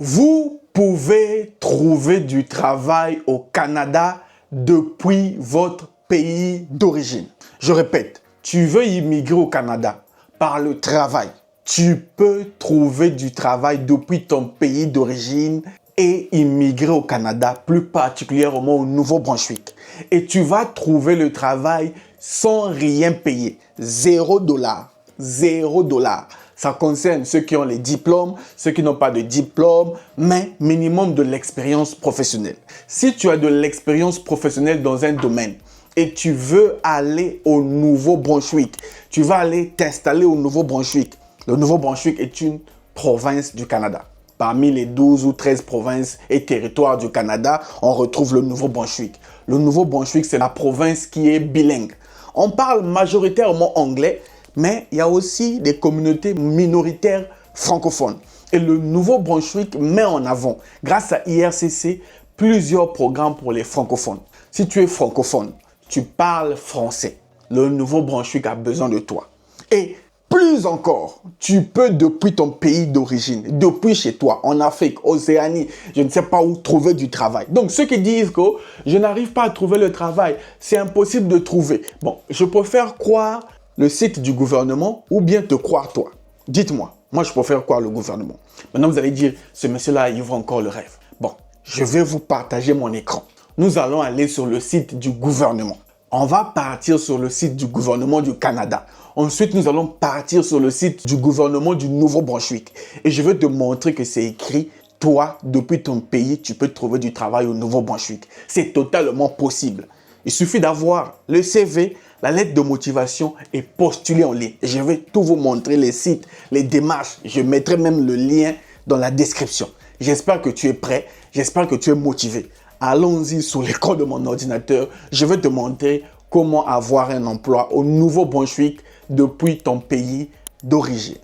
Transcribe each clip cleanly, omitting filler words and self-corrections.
Vous pouvez trouver du travail au Canada depuis votre pays d'origine. Je répète, tu veux immigrer au Canada par le travail. Tu peux trouver du travail depuis ton pays d'origine et immigrer au Canada, plus particulièrement au Nouveau-Brunswick. Et tu vas trouver le travail sans rien payer. $0. $0. Ça concerne ceux qui ont les diplômes, ceux qui n'ont pas de diplôme, mais minimum de l'expérience professionnelle. Si tu as de l'expérience professionnelle dans un domaine et tu veux aller au Nouveau-Brunswick, tu vas aller t'installer au Nouveau-Brunswick. Le Nouveau-Brunswick est une province du Canada. Parmi les 12 ou 13 provinces et territoires du Canada, on retrouve le Nouveau-Brunswick. Le Nouveau-Brunswick, c'est la province qui est bilingue. On parle majoritairement anglais, mais il y a aussi des communautés minoritaires francophones. Et le Nouveau-Brunswick met en avant, grâce à IRCC, plusieurs programmes pour les francophones. Si tu es francophone, tu parles français, le Nouveau-Brunswick a besoin de toi. Et plus encore, tu peux depuis ton pays d'origine, depuis chez toi, en Afrique, Océanie, je ne sais pas où trouver du travail. Donc ceux qui disent que je n'arrive pas à trouver le travail, c'est impossible de trouver. Bon, je préfère croire le site du gouvernement ou bien te croire toi. Dites-moi, moi je préfère croire le gouvernement. Maintenant vous allez dire, ce monsieur-là, il voit encore le rêve. Bon, je vais vous partager mon écran. Nous allons aller sur le site du gouvernement. On va partir sur le site du gouvernement du Canada. Ensuite, nous allons partir sur le site du gouvernement du Nouveau-Brunswick. Et je vais te montrer que c'est écrit, toi, depuis ton pays, tu peux trouver du travail au Nouveau-Brunswick. C'est totalement possible. Il suffit d'avoir le CV, la lettre de motivation et postuler en ligne. Je vais tout vous montrer, les sites, les démarches. Je mettrai même le lien dans la description. J'espère que tu es prêt. J'espère que tu es motivé. Allons-y sur l'écran de mon ordinateur. Je vais te montrer comment avoir un emploi au Nouveau-Brunswick depuis ton pays d'origine.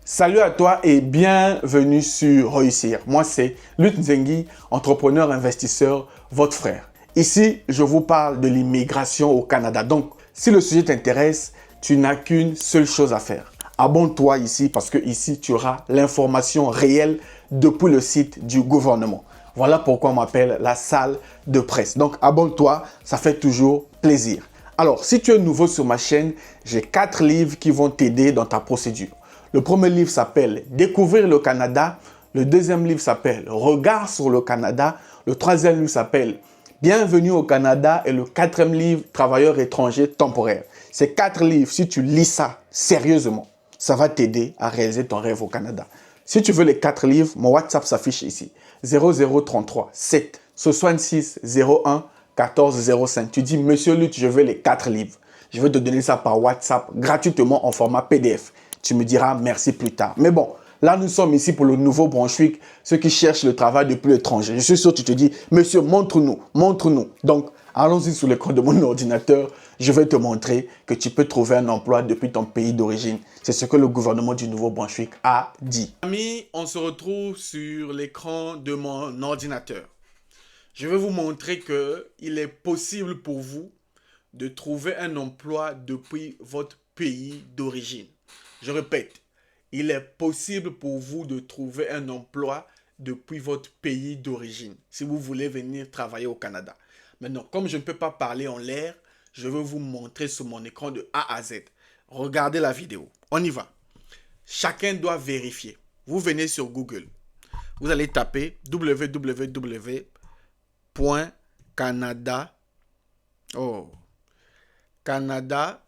Salut à toi et bienvenue sur Réussir. Moi, c'est Luc Nzengi, entrepreneur, investisseur, votre frère. Ici, je vous parle de l'immigration au Canada. Donc, si le sujet t'intéresse, tu n'as qu'une seule chose à faire. Abonne-toi ici parce que ici, tu auras l'information réelle depuis le site du gouvernement. Voilà pourquoi on m'appelle la salle de presse. Donc, abonne-toi, ça fait toujours plaisir. Alors, si tu es nouveau sur ma chaîne, j'ai 4 livres qui vont t'aider dans ta procédure. Le premier livre s'appelle « Découvrir le Canada ». Le deuxième livre s'appelle « Regard sur le Canada ». Le troisième livre s'appelle « Bienvenue au Canada » et le quatrième livre « Travailleurs étrangers temporaires ». Ces 4 livres, si tu lis ça sérieusement, ça va t'aider à réaliser ton rêve au Canada. Si tu veux les 4 livres, mon WhatsApp s'affiche ici. 0033 7 66 01 14 05. Tu dis, Monsieur Luc, je veux les 4 livres. Je vais te donner ça par WhatsApp gratuitement en format PDF. Tu me diras merci plus tard. Mais bon, là, nous sommes ici pour le Nouveau-Brunswick, ceux qui cherchent le travail depuis l'étranger. Je suis sûr que tu te dis, monsieur, montre-nous, montre-nous. Donc, allons-y sur l'écran de mon ordinateur. Je vais te montrer que tu peux trouver un emploi depuis ton pays d'origine. C'est ce que le gouvernement du Nouveau-Brunswick a dit. Amis, on se retrouve sur l'écran de mon ordinateur. Je vais vous montrer qu'il est possible pour vous de trouver un emploi depuis votre pays d'origine. Je répète, il est possible pour vous de trouver un emploi depuis votre pays d'origine si vous voulez venir travailler au Canada. Maintenant, comme je ne peux pas parler en l'air, je vais vous montrer sur mon écran de A à Z. Regardez la vidéo. On y va. Chacun doit vérifier. Vous venez sur Google. Vous allez taper www.canada. Oh. Canada.ca.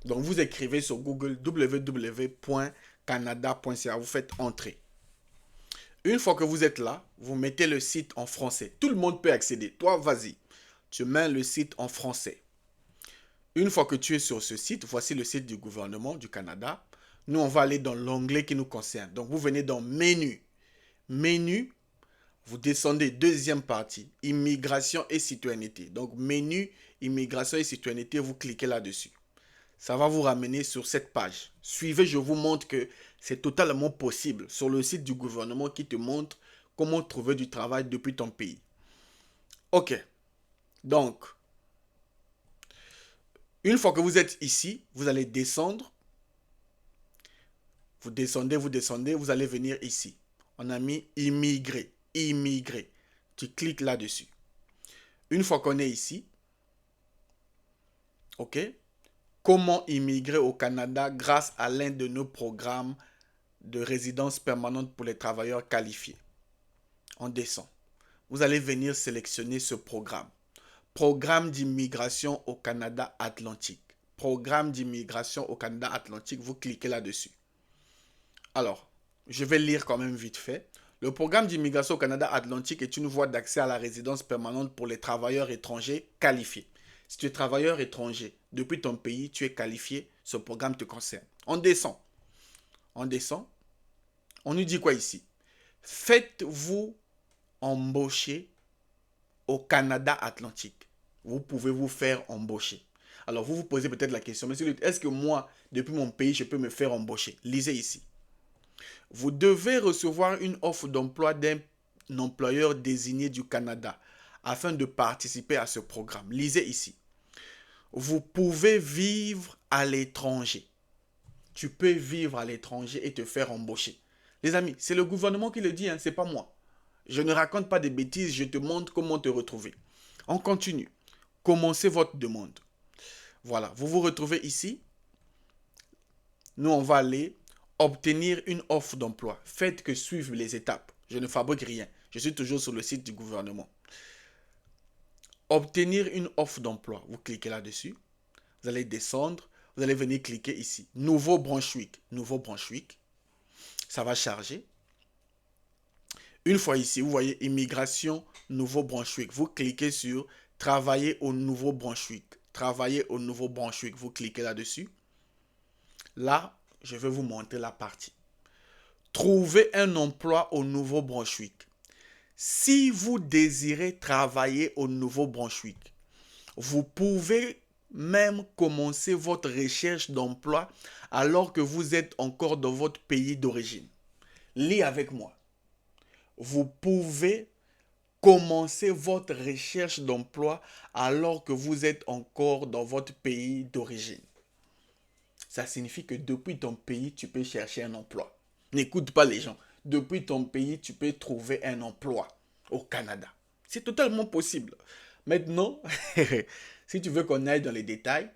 Donc, vous écrivez sur Google www.canada.ca. Vous faites entrer. Une fois que vous êtes là, vous mettez le site en français. Tout le monde peut accéder. Toi, vas-y. Tu mets le site en français. Une fois que tu es sur ce site, voici le site du gouvernement du Canada. Nous, on va aller dans l'onglet qui nous concerne. Donc, vous venez dans Menu. Menu, vous descendez deuxième partie, Immigration et citoyenneté. Donc, Menu, Immigration et citoyenneté, vous cliquez là-dessus. Ça va vous ramener sur cette page. Suivez, je vous montre que c'est totalement possible sur le site du gouvernement qui te montre comment trouver du travail depuis ton pays. OK. Donc, une fois que vous êtes ici, vous allez descendre. Vous descendez, vous allez venir ici. On a mis immigrer, immigrer. Tu cliques là-dessus. Une fois qu'on est ici, OK, comment immigrer au Canada grâce à l'un de nos programmes de résidence permanente pour les travailleurs qualifiés. On descend. Vous allez venir sélectionner ce programme. Programme d'immigration au Canada Atlantique. Programme d'immigration au Canada Atlantique, vous cliquez là-dessus. Alors, je vais lire quand même vite fait. Le programme d'immigration au Canada Atlantique est une voie d'accès à la résidence permanente pour les travailleurs étrangers qualifiés. Si tu es travailleur étranger depuis ton pays, tu es qualifié, ce programme te concerne. On descend. On descend. On nous dit quoi ici? Faites-vous embaucher au Canada Atlantique. Vous pouvez vous faire embaucher. Alors, vous vous posez peut-être la question, monsieur, est-ce que moi, depuis mon pays, je peux me faire embaucher? Lisez ici. Vous devez recevoir une offre d'emploi d'un employeur désigné du Canada afin de participer à ce programme. Lisez ici. Vous pouvez vivre à l'étranger. Tu peux vivre à l'étranger et te faire embaucher. Les amis, c'est le gouvernement qui le dit, hein, c'est pas moi. Je ne raconte pas des bêtises, je te montre comment te retrouver. On continue. Commencez votre demande. Voilà, vous vous retrouvez ici. Nous, on va aller obtenir une offre d'emploi. Faites que suivent les étapes. Je ne fabrique rien. Je suis toujours sur le site du gouvernement. Obtenir une offre d'emploi. Vous cliquez là-dessus. Vous allez descendre. Vous allez venir cliquer ici. Nouveau Brunswick. Nouveau Brunswick. Ça va charger. Une fois ici, vous voyez immigration Nouveau-Brunswick. Vous cliquez sur travailler au Nouveau-Brunswick. Travailler au Nouveau-Brunswick. Vous cliquez là-dessus. Là, je vais vous montrer la partie. Trouver un emploi au Nouveau-Brunswick. Si vous désirez travailler au Nouveau-Brunswick, vous pouvez même commencer votre recherche d'emploi alors que vous êtes encore dans votre pays d'origine. Lis avec moi. Vous pouvez commencer votre recherche d'emploi alors que vous êtes encore dans votre pays d'origine. Ça signifie que depuis ton pays, tu peux chercher un emploi. N'écoute pas les gens. Depuis ton pays, tu peux trouver un emploi au Canada. C'est totalement possible. Maintenant, si tu veux qu'on aille dans les détails,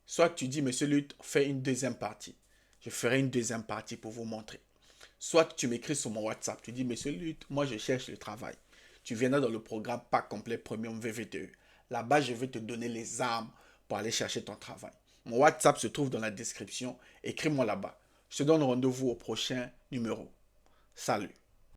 soit tu dis, monsieur Lutte, fais une deuxième partie. Je ferai une deuxième partie pour vous montrer. Soit tu m'écris sur mon WhatsApp, tu dis, monsieur Lutte, moi je cherche le travail. Tu viendras dans le programme Pack Complet Premium VVTE. Là-bas, je vais te donner les armes pour aller chercher ton travail. Mon WhatsApp se trouve dans la description. Écris-moi là-bas. Je te donne rendez-vous au prochain numéro. Salut.